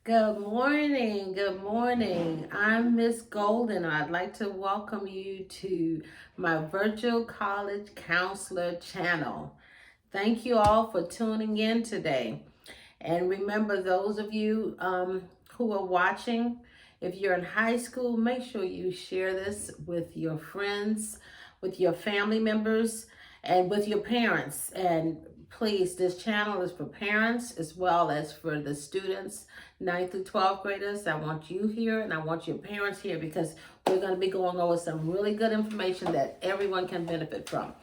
Good morning. Good morning. I'm Miss Golden. I'd like to welcome you to my virtual college counselor channel. Thank you all for tuning in today. And remember, those of you who are watching, if you're in high school, make sure you share this with your friends, with your family members, and with your parents. And please, this channel is for parents as well as for the students, 9th through 12th graders. I want you here and I want your parents here because we're going to be going over some really good information that everyone can benefit from.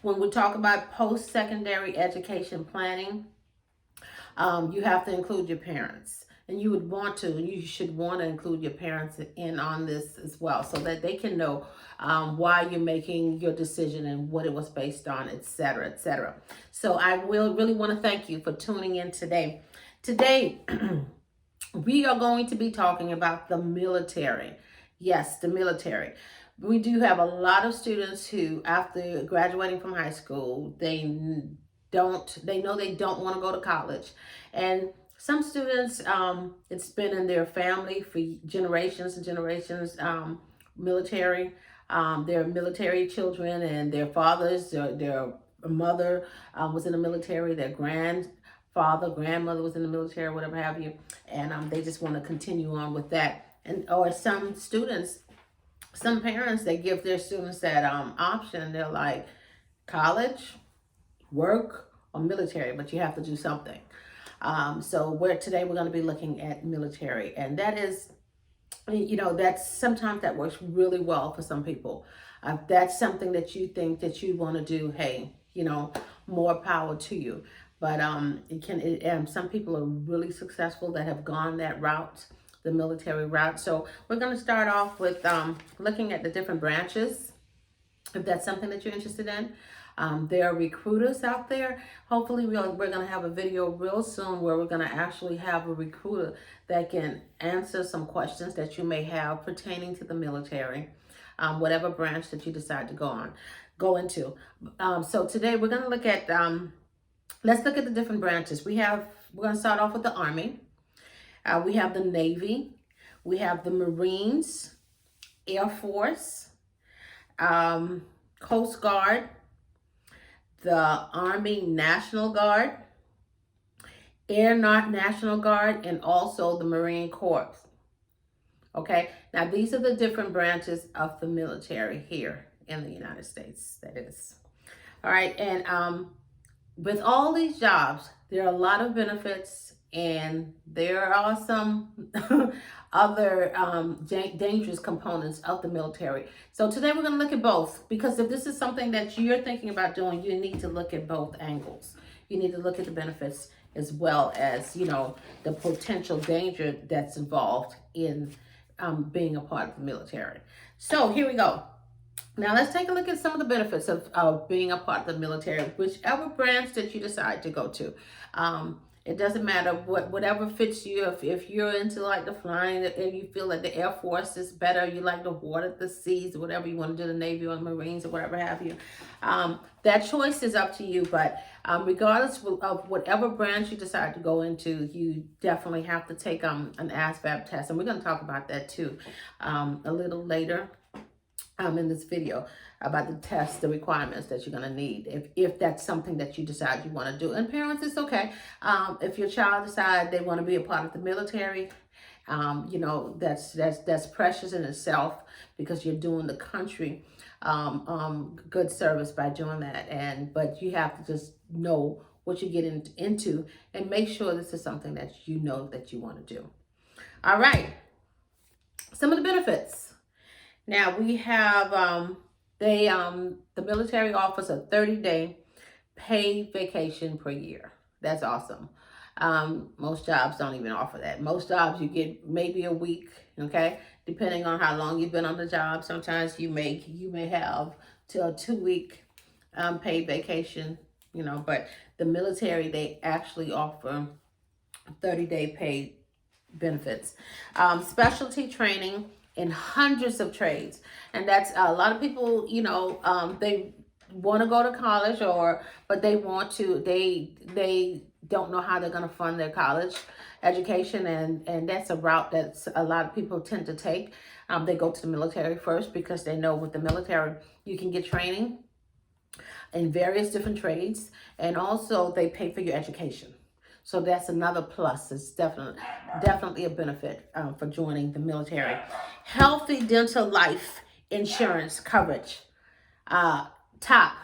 When we talk about post-secondary education planning, you have to include your parents. And you would want to, and you should want to include your parents in on this as well so that they can know why you're making your decision and what it was based on, etc., etc. So I will really want to thank you for tuning in today. Today, we are going to be talking about the military. Yes, the military. We do have a lot of students who, after graduating from high school, they know they don't want to go to college. And some students, it's been in their family for generations and generations, military. Their military children and their fathers, their mother was in the military, their grandfather, grandmother was in the military, whatever have you. And they just want to continue on with that. And or some students, some parents, they give their students that option. They're like, college, work, or military, but you have to do something. So today we're going to be looking at military, and that is, that's sometimes that works really well for some people. If that's something that you think that you want to do, hey, more power to you. But some people are really successful that have gone that route, the military route. So we're going to start off with looking at the different branches, if that's something that you're interested in. There are recruiters out there. Hopefully we're going to have a video real soon where we're going to actually have a recruiter that can answer some questions that you may have pertaining to the military, whatever branch that you decide to go into. So today we're going to look at, let's look at the different branches. We're going to start off with the Army. We have the Navy. We have the Marines, Air Force, Coast Guard, the Army National Guard, Air National Guard, and also the Marine Corps. Okay, now these are the different branches of the military here in the United States, that is. All right, and with all these jobs, there are a lot of benefits, and there are some other dangerous components of the military. So today we're going to look at both, because if this is something that you're thinking about doing, you need to look at both angles. You need to look at the benefits as well as, the potential danger that's involved in being a part of the military. So here we go. Now let's take a look at some of the benefits of being a part of the military, whichever branch that you decide to go to. It doesn't matter whatever fits you. If you're into like the flying, if you feel like the Air Force is better, you like the water, the seas, whatever you want to do, the Navy or the Marines or whatever have you. That choice is up to you. But regardless of whatever branch you decide to go into, you definitely have to take an Asvab test, and we're going to talk about that too a little later in this video about the tests, the requirements that you're going to need if that's something that you decide you want to do. And parents, it's okay. If your child decides they want to be a part of the military, that's precious in itself, because you're doing the country good service by doing that. But you have to just know what you get into and make sure this is something that you know that you want to do. All right. Some of the benefits. Now we have the military offers a 30-day paid vacation per year. That's awesome. Most jobs don't even offer that. Most jobs you get maybe a week, okay? Depending on how long you've been on the job. Sometimes you may have till a 2-week paid vacation, but the military, they actually offer 30-day paid benefits. Specialty training in hundreds of trades. And that's a lot of people, they want to go to college, but they want to, they don't know how they're going to fund their college education, and that's a route that a lot of people tend to take. They go to the military first because they know with the military you can get training in various different trades, and also they pay for your education. So that's another plus. It's definitely a benefit for joining the military. Healthy dental life insurance coverage. Uh,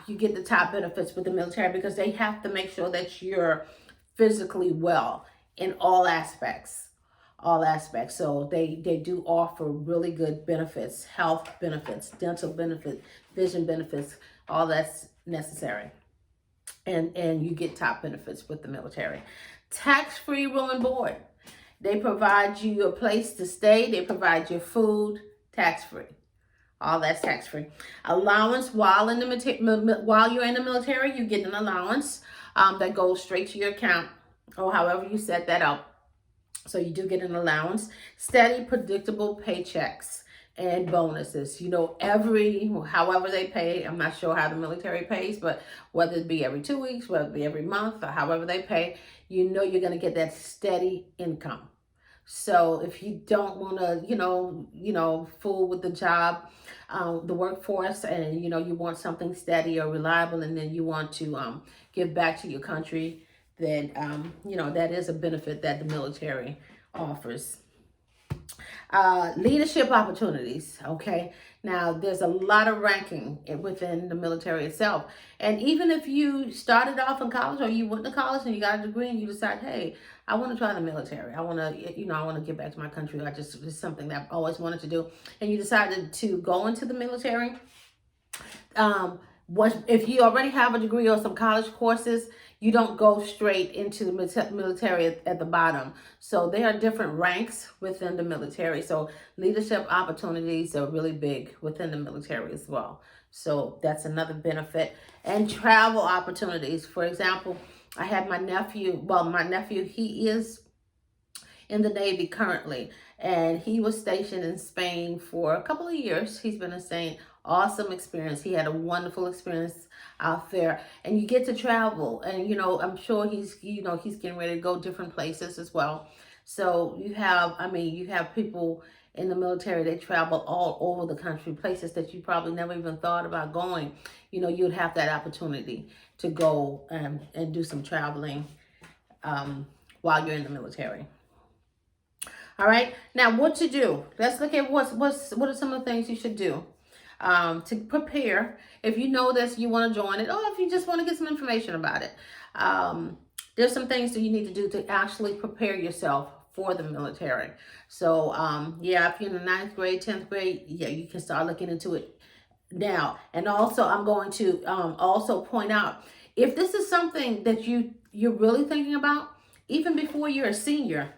you get the top benefits with the military because they have to make sure that you're physically well in all aspects. All aspects. So they do offer really good benefits, health benefits, dental benefits, vision benefits, all that's necessary. And you get top benefits with the military. Tax-free room and board. They provide you a place to stay. They provide you food, tax-free. All that's tax-free. Allowance while you're in the military, you get an allowance that goes straight to your account, or however you set that up. So you do get an allowance. Steady, predictable paychecks and bonuses. However they pay. I'm not sure how the military pays, but whether it be every 2 weeks, whether it be every month, or however they pay, you're going to get that steady income. So if you don't want to, fool with the job, the workforce, and you want something steady or reliable, and then you want to give back to your country, then that is a benefit that the military offers. Leadership opportunities. Okay, now there's a lot of ranking within the military itself, and even if you started off in college or you went to college and you got a degree and you decide, hey, I want to try the military, I want to give back to my country, it's something that I've always wanted to do, and you decided to go into the military. If you already have a degree or some college courses, you don't go straight into the military at the bottom. So there are different ranks within the military. So leadership opportunities are really big within the military as well. So that's another benefit. And travel opportunities. For example, I had my nephew, he is in the Navy currently, and he was stationed in Spain for a couple of years. He's been in Spain. Awesome experience. He had a wonderful experience out there, and you get to travel, and I'm sure he's getting ready to go different places as well. So you have people in the military, they travel all over the country, places that you probably never even thought about going. You'd have that opportunity to go and do some traveling while you're in the military. All right, now what to do? Let's look at what are some of the things you should do to prepare if you know that you want to join it, or if you just want to get some information about it. There's some things that you need to do to actually prepare yourself for the military. So if you're in the 9th grade, 10th grade, you can start looking into it now. And also I'm going to also point out, if this is something that you're really thinking about, even before you're a senior,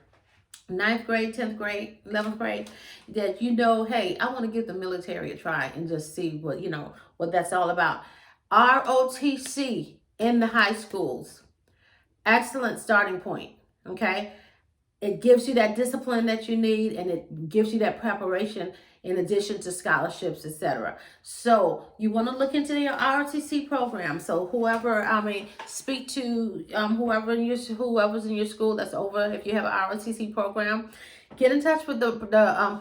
9th grade, 10th grade, 11th grade, that hey, I want to give the military a try and just see what that's all about. ROTC in the high schools. Excellent starting point, okay? It gives you that discipline that you need, and it gives you that preparation in addition to scholarships, etc. So you want to look into your ROTC program. So speak to whoever's in your school that's over. If you have an ROTC program, get in touch with the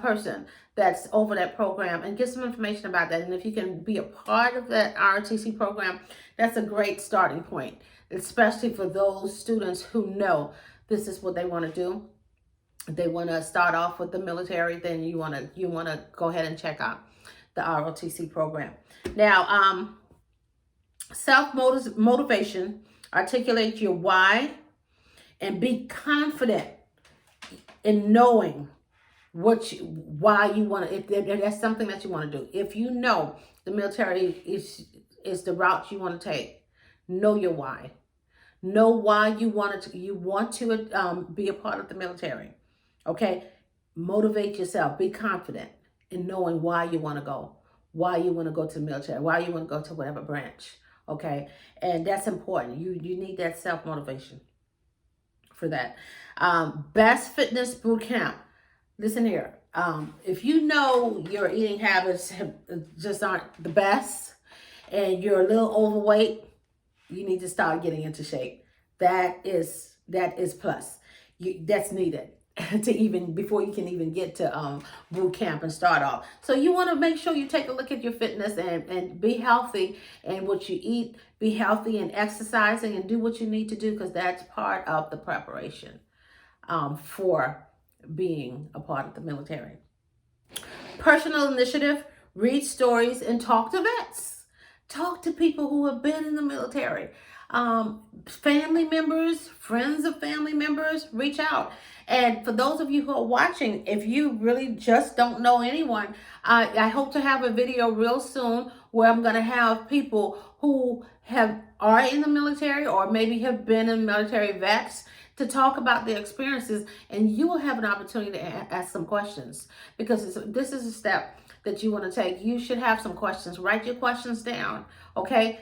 person that's over that program and get some information about that. And if you can be a part of that ROTC program, that's a great starting point, especially for those students who know this is what they want to do. If they want to start off with the military, then you want to go ahead and check out the ROTC program. Now, self-motivation, articulate your why, and be confident in knowing why you want to, if that's something that you want to do. If you know the military is the route you want to take, know your why. Know why you want to be a part of the military. Okay, motivate yourself. Be confident in knowing why you want to go, why you want to go to the military, why you want to go to whatever branch. Okay, and that's important. You need that self-motivation for that. Best fitness boot camp. Listen here. If you know your eating habits just aren't the best, and you're a little overweight, you need to start getting into shape. that is plus. That's needed to even before you can even get to boot camp and start off. So you want to make sure you take a look at your fitness and be healthy, and what you eat, be healthy and exercising and do what you need to do, because that's part of the preparation for being a part of the military. Personal initiative, read stories and talk to vets. Talk to people who have been in the military. Family members, friends of family members, reach out. And for those of you who are watching, if you really just don't know anyone, I hope to have a video real soon where I'm going to have people who are in the military or maybe have been in military vets to talk about their experiences, and you will have an opportunity to ask some questions, because this is a step that you want to take. You should have some questions. Write your questions down, okay?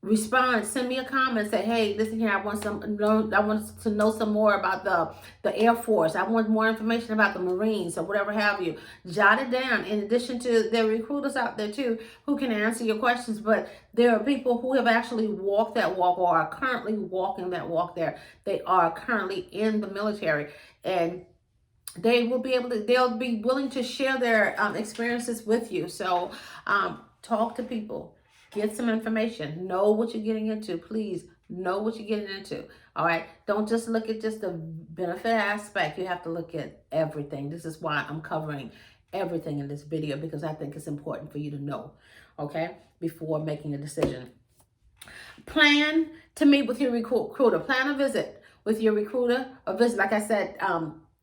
Respond, send me a comment, say, hey, listen here, I want to know some more about the Air Force. I want more information about the Marines or whatever have you. Jot it down. In addition to, there are recruiters out there too who can answer your questions, but there are people who have actually walked that walk or are currently walking that walk there. They are currently in the military, and they'll be willing to share their experiences with you. So talk to people. Get some information. Know what you're getting into. Please know what you're getting into. All right. Don't just look at just the benefit aspect. You have to look at everything. This is why I'm covering everything in this video, because I think it's important for you to know, okay, before making a decision. Plan to meet with your recruiter. Plan a visit with your recruiter. A visit, like I said,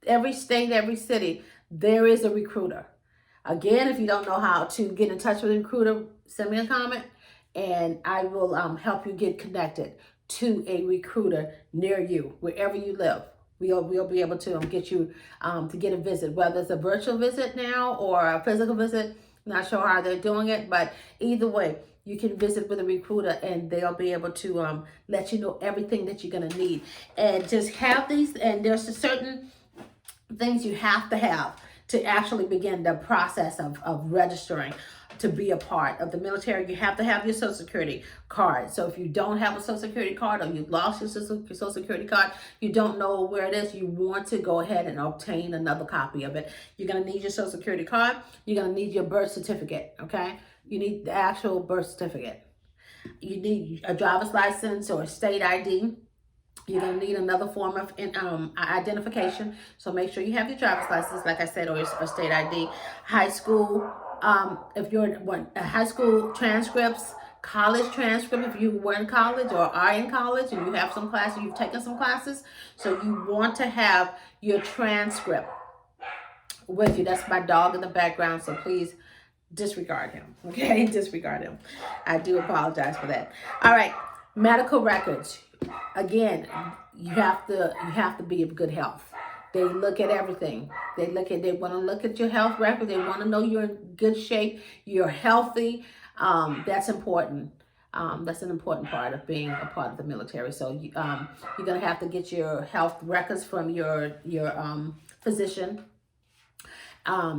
every state, every city, there is a recruiter. Again, if you don't know how to get in touch with a recruiter, send me a comment and I will help you get connected to a recruiter near you, wherever you live. We'll be able to get you to get a visit, whether it's a virtual visit now or a physical visit. Not sure how they're doing it, but either way, you can visit with a recruiter and they'll be able to let you know everything that you're going to need. And just have these, and there's a certain things you have to have to actually begin the process of registering to be a part of the military. You have to have your Social Security card. So if you don't have a Social Security card, or you lost your Social Security card, you don't know where it is, you want to go ahead and obtain another copy of it. You're going to need your Social Security card. You're going to need your birth certificate, okay? You need the actual birth certificate. You need a driver's license or a state ID. You're going to need another form of identification. So make sure you have your driver's license, like I said, or state ID. High school, if you're high school transcripts, college transcript, if you were in college or are in college and you have some classes, you've taken some classes. So you want to have your transcript with you. That's my dog in the background, so please disregard him, okay? Disregard him. I do apologize for that. All right, medical records. Again, you have to be of good health. They look at everything. They want to look at your health record. They want to know you're in good shape, you're healthy. That's important. That's an important part of being a part of the military. So you're going to have to get your health records from your physician.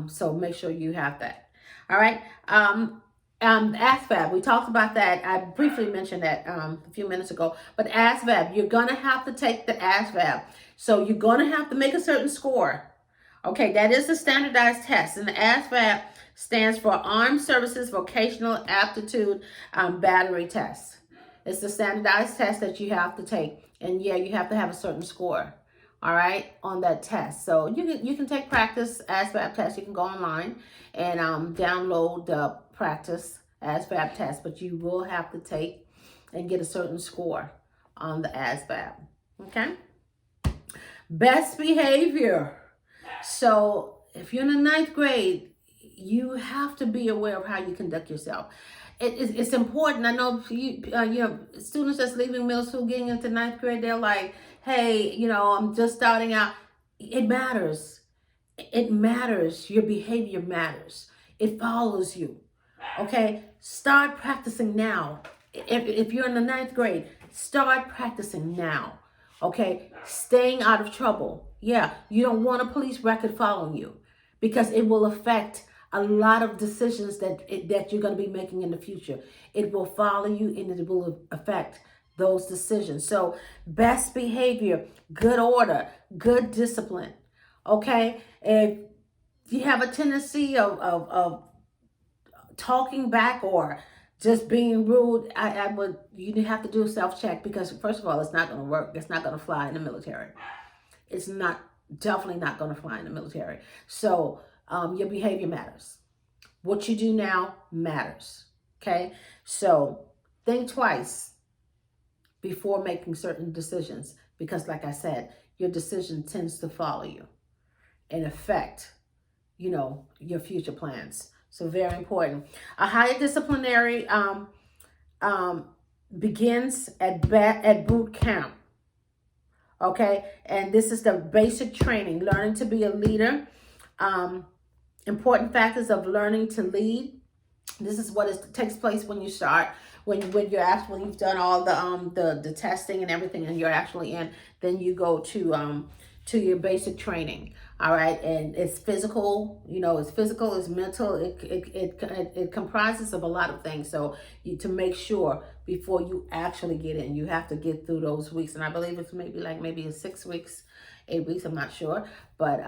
So make sure you have that. All right. Asvab, we talked about that. I briefly mentioned that a few minutes ago. But Asvab, you're going to have to take the Asvab. So you're going to have to make a certain score. Okay, that is the standardized test. And the Asvab stands for Armed Services Vocational Aptitude Battery Test. It's the standardized test that you have to take. And yeah, you have to have a certain score, all right, on that test. So you can take practice Asvab test. You can go online and download the practice Asvab test, but you will have to take and get a certain score on the Asvab. Okay. Best behavior. So if you're in the 9th grade, you have to be aware of how you conduct yourself. It's important. I know students that's leaving middle school, getting into 9th grade, they're like, hey, I'm just starting out. It matters. It matters. Your behavior matters. It follows you. Okay? Start practicing now. If you're in the 9th grade, start practicing now. Okay? Staying out of trouble. Yeah, you don't want a police record following you, because it will affect a lot of decisions that you're going to be making in the future. It will follow you and it will affect those decisions. So best behavior, good order, good discipline. Okay, if you have a tendency of talking back or just being rude, you have to do a self-check, because first of all, it's not going to work. It's not going to fly in the military. It's definitely not going to fly in the military. So your behavior matters. What you do now matters. Okay, so think twice before making certain decisions, because like I said, your decision tends to follow you and affect, your future plans. So very important. A higher disciplinary begins at boot camp. Okay, and this is the basic training, learning to be a leader. Important factors of learning to lead. This is what takes place when you start, when you've done all the testing and everything, and you're actually in. Then you go to your basic training. All right, and it's physical. It's mental. It comprises of a lot of things. So to make sure before you actually get in, you have to get through those weeks. And I believe it's maybe 6 weeks, 8 weeks. I'm not sure, but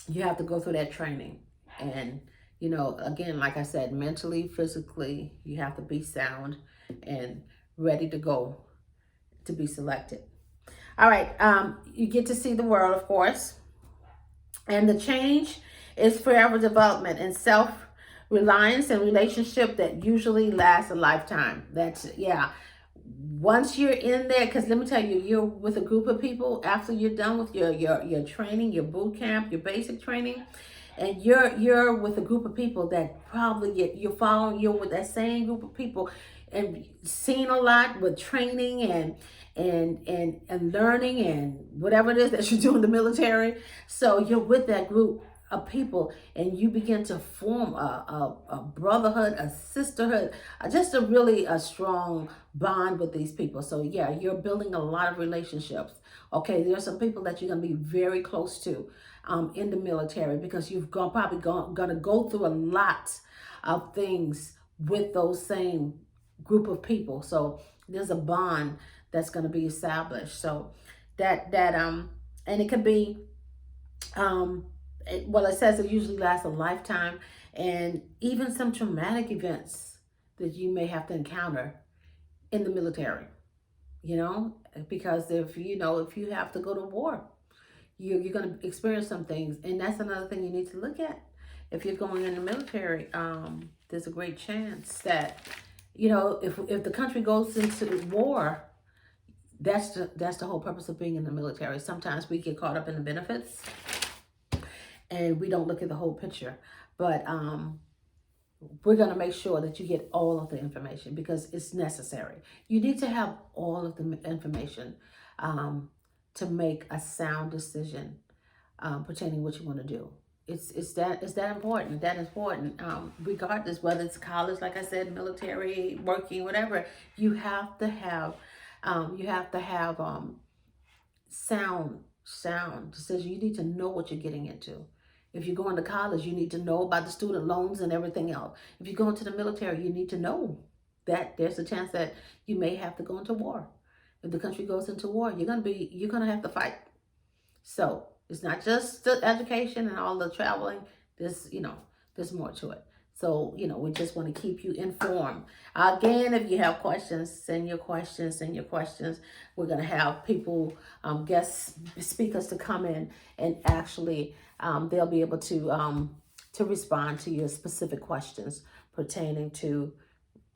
you have to go through that training. And again, like I said, mentally, physically, you have to be sound and ready to go to be selected. All right, you get to see the world, of course. And the change is forever development and self-reliance and relationship that usually lasts a lifetime. Once you're in there, because let me tell you, you're with a group of people after you're done with your training, your boot camp, your basic training, and you're with a group of people that probably you're with that same group of people and seen a lot with training and learning and whatever it is that you do in the military. So you're with that group of people and you begin to form a brotherhood, a sisterhood, just a strong bond with these people. So yeah, you're building a lot of relationships. Okay, there's some people that you're going to be very close to in the military, because you've probably going to go through a lot of things with those same group of people. So there's a bond that's going to be established. So and it could be it says it usually lasts a lifetime, and even some traumatic events that you may have to encounter in the military, because if you have to go to war, you're going to experience some things. And that's another thing you need to look at. If you're going in the military, there's a great chance that, if the country goes into war, that's the whole purpose of being in the military. Sometimes we get caught up in the benefits and we don't look at the whole picture. But we're going to make sure that you get all of the information, because it's necessary. You need to have all of the information to make a sound decision pertaining what you want to do. It's that important. That important. Regardless whether it's college, like I said, military, working, whatever, you have to have sound decision. You need to know what you're getting into. If you're going to college, you need to know about the student loans and everything else. If you go into the military, you need to know that there's a chance that you may have to go into war. If the country goes into war, you're gonna have to fight. So it's not just the education and all the traveling. There's more to it. So, we just want to keep you informed. Again, if you have questions, send your questions. We're going to have people, guest speakers to come in, and actually they'll be able to respond to your specific questions pertaining to,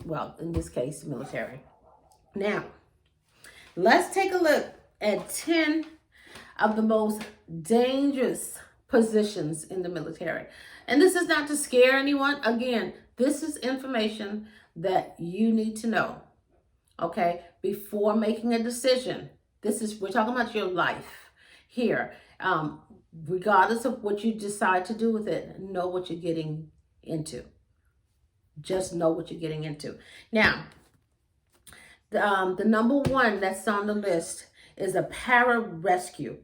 well, in this case, military. Now, let's take a look at 10 of the most dangerous positions in the military. And this is not to scare anyone. Again, this is information that you need to know, okay, before making a decision. We're talking about your life here. Regardless of what you decide to do with it, know what you're getting into. Just know what you're getting into. Now, the number one that's on the list is a pararescue.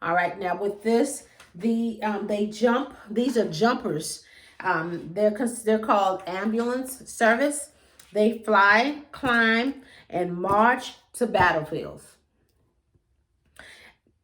All right, now with this, these are jumpers. They're called ambulance service, They fly, climb, and march to battlefields.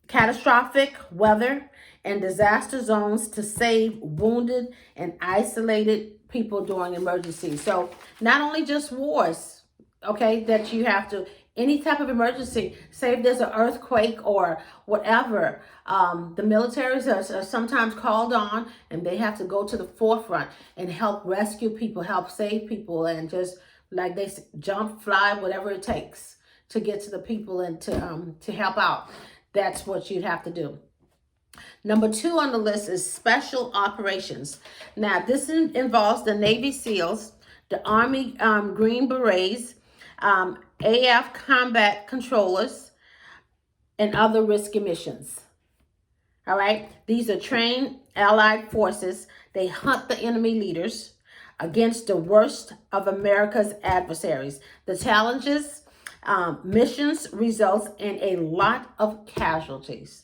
Catastrophic weather and disaster zones to save wounded and isolated people during emergencies. So not only just wars, okay, that you have to, any type of emergency, say if there's an earthquake or whatever, the militaries are sometimes called on, and they have to go to the forefront and help rescue people, help save people, and just like they jump, fly, whatever it takes to get to the people and to help out. That's what you'd have to do. Number 2 on the list is special operations. Now, this involves the Navy SEALs, the Army Green Berets, AF combat controllers, and other risky missions. All right, these are trained allied forces. They hunt the enemy leaders against the worst of America's adversaries. The challenges, missions results in a lot of casualties.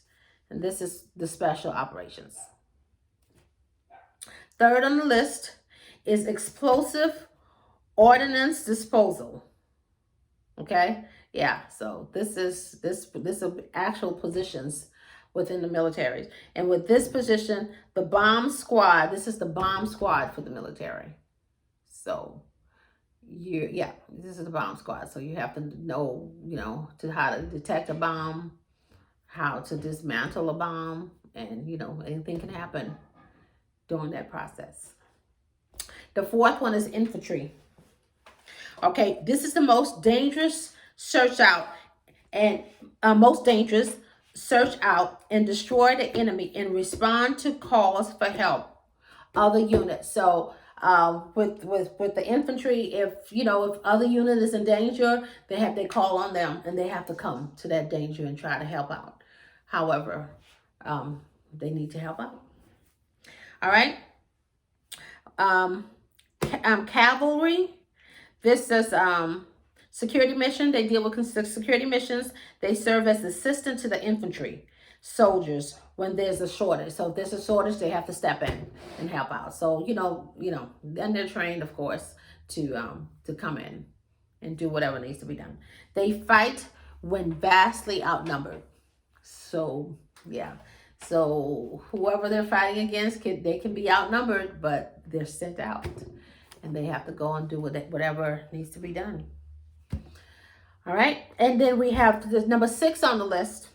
And this is the special operations. Third on the list is explosive ordnance disposal. Okay, yeah. So this is actual positions within the military, and with this position, the bomb squad. This is the bomb squad for the military. So this is the bomb squad. So you have to know, to how to detect a bomb, how to dismantle a bomb, and anything can happen during that process. The fourth one is infantry. Okay, this is the most dangerous search out and search out and destroy the enemy and respond to calls for help. Other units. So with the infantry, if other unit is in danger, they call on them, and they have to come to that danger and try to help out. However, they need to help out. All right. Cavalry. This is security mission. They deal with security missions. They serve as assistant to the infantry soldiers when there's a shortage. So if there's a shortage, they have to step in and help out. So and they're trained, of course, to come in and do whatever needs to be done. They fight when vastly outnumbered. So yeah. So whoever they're fighting against, they can be outnumbered, but they're sent out, and they have to go and do whatever needs to be done. All right. And then we have the number 6 on the list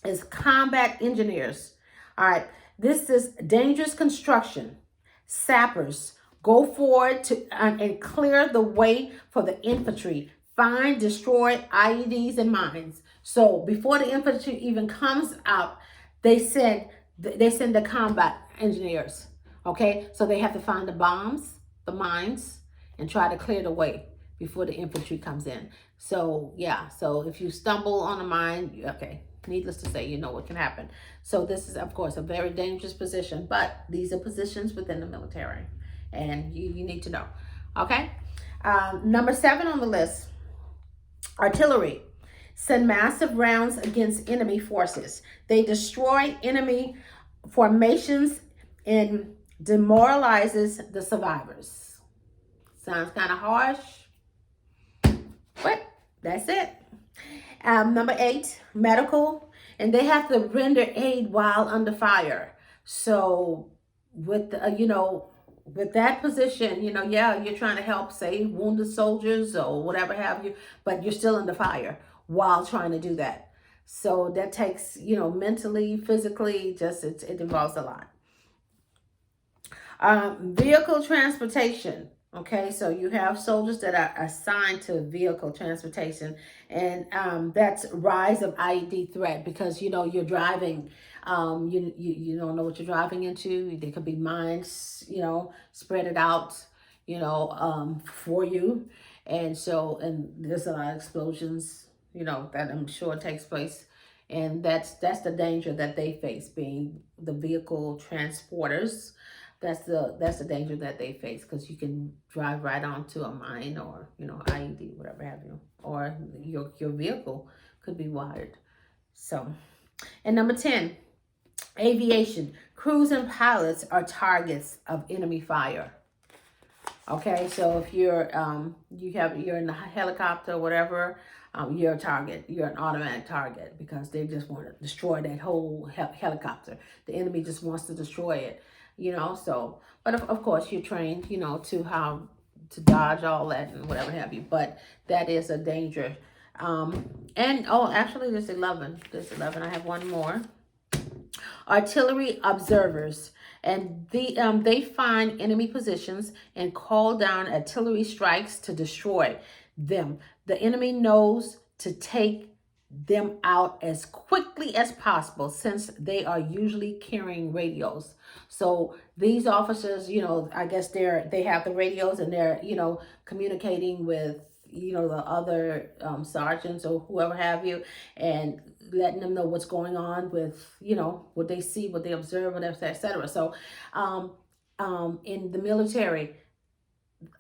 is combat engineers. All right. This is dangerous construction. Sappers go forward and clear the way for the infantry. Find, destroy IEDs and mines. So before the infantry even comes out, they send the combat engineers. Okay. So they have to find the bombs, the mines, and try to clear the way before the infantry comes in. So yeah, so if you stumble on a mine, okay, needless to say, you know what can happen. So this is, of course, a very dangerous position, but these are positions within the military, and you need to know. Okay. Number 7 on the list, artillery. Send massive rounds against enemy forces. They destroy enemy formations and demoralizes the survivors. Sounds kind of harsh, but that's it. Number 8, medical, and they have to render aid while under fire. So with with that position, you're trying to help save wounded soldiers or whatever have you, but you're still under fire while trying to do that. So that takes, mentally, physically, it involves a lot. Vehicle transportation. Okay, so you have soldiers that are assigned to vehicle transportation, and that's rise of IED threat, because you're driving, you don't know what you're driving into. There could be mines, spread it out, for you, and there's a lot of explosions, that I'm sure takes place, and that's the danger that they face, being the vehicle transporters. That's the danger that they face, because you can drive right onto a mine or IED, whatever have you, or your vehicle could be wired. So, and number 10, aviation. Crews and pilots are targets of enemy fire. Okay, so if you're you're in the helicopter or whatever, you're a target. You're an automatic target because they just want to destroy that whole helicopter. The enemy just wants to destroy it, you know. So, but of course, you're trained, you know, to how to dodge all that and whatever have you. But that is a danger. And oh, actually, there's 11. There's 11. I have one more. Artillery observers, and they find enemy positions and call down artillery strikes to destroy them. The enemy knows to take them out as quickly as possible since they are usually carrying radios. So these officers, you know, I guess they have the radios and they're, you know, communicating with, you know, the other sergeants or whoever have you, and letting them know what's going on with, you know, what they see, what they observe, whatever, etc. So in the military,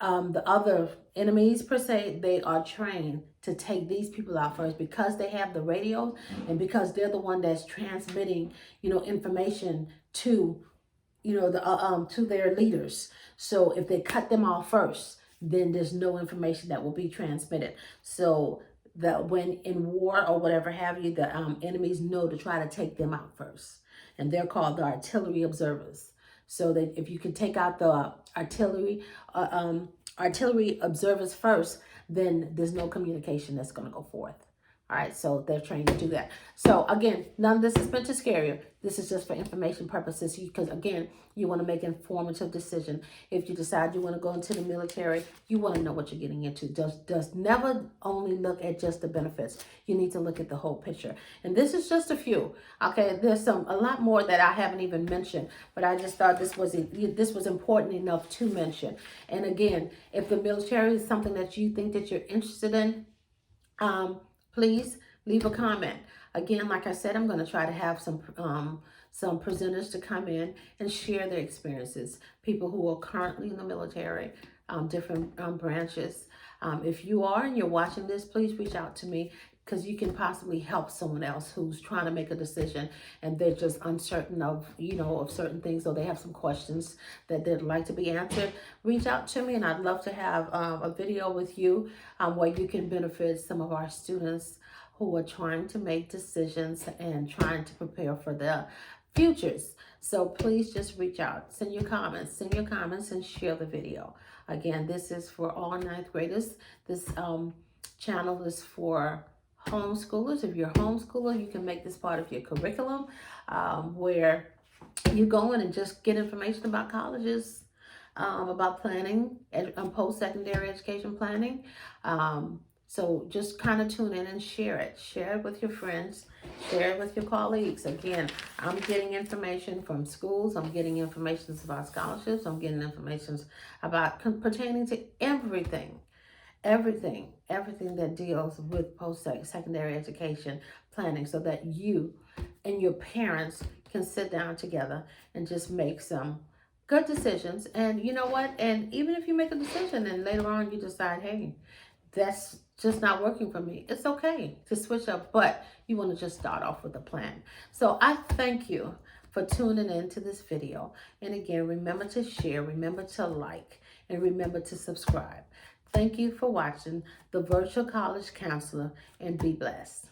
the other enemies per se, they are trained to take these people out first because they have the radios and because they're the one that's transmitting, you know, information to, you know, to their leaders. So if they cut them off first, then there's no information that will be transmitted. So that when in war or whatever have you, the enemies know to try to take them out first, and they're called the artillery observers. So that if you can take out the artillery observers first, then there's no communication that's going to go forth. All right, so they're trained to do that. So again, none of this is meant to scare you. This is just for information purposes because, again, you want to make an informative decision. If you decide you want to go into the military, you want to know what you're getting into. Just never only look at just the benefits. You need to look at the whole picture. And this is just a few. Okay, there's a lot more that I haven't even mentioned, but I just thought this was important enough to mention. And again, if the military is something that you think that you're interested in, please leave a comment. Again, like I said, I'm going to try to have some presenters to come in and share their experiences. People who are currently in the military, different branches. If you are and you're watching this, please reach out to me because you can possibly help someone else who's trying to make a decision and they're just uncertain of, you know, of certain things, or they have some questions that they'd like to be answered. Reach out to me and I'd love to have a video with you where you can benefit some of our students who are trying to make decisions and trying to prepare for their futures. So please just reach out, send your comments and share the video. Again, this is for all ninth graders. This channel is for homeschoolers. If you're a homeschooler, you can make this part of your curriculum where you go in and just get information about colleges, about planning, post-secondary education planning. So just kind of tune in and share it. Share it with your friends. Share it with your colleagues. Again, I'm getting information from schools. I'm getting information about scholarships. I'm getting information about pertaining to everything that deals with post-secondary education planning, so that you and your parents can sit down together and just make some good decisions. And you know what? And even if you make a decision and later on you decide, hey, that's just not working for me, it's okay to switch up, but you want to just start off with a plan. So I thank you for tuning in to this video. And again, remember to share, remember to like, and remember to subscribe. Thank you for watching The Virtual College Counselor, and be blessed.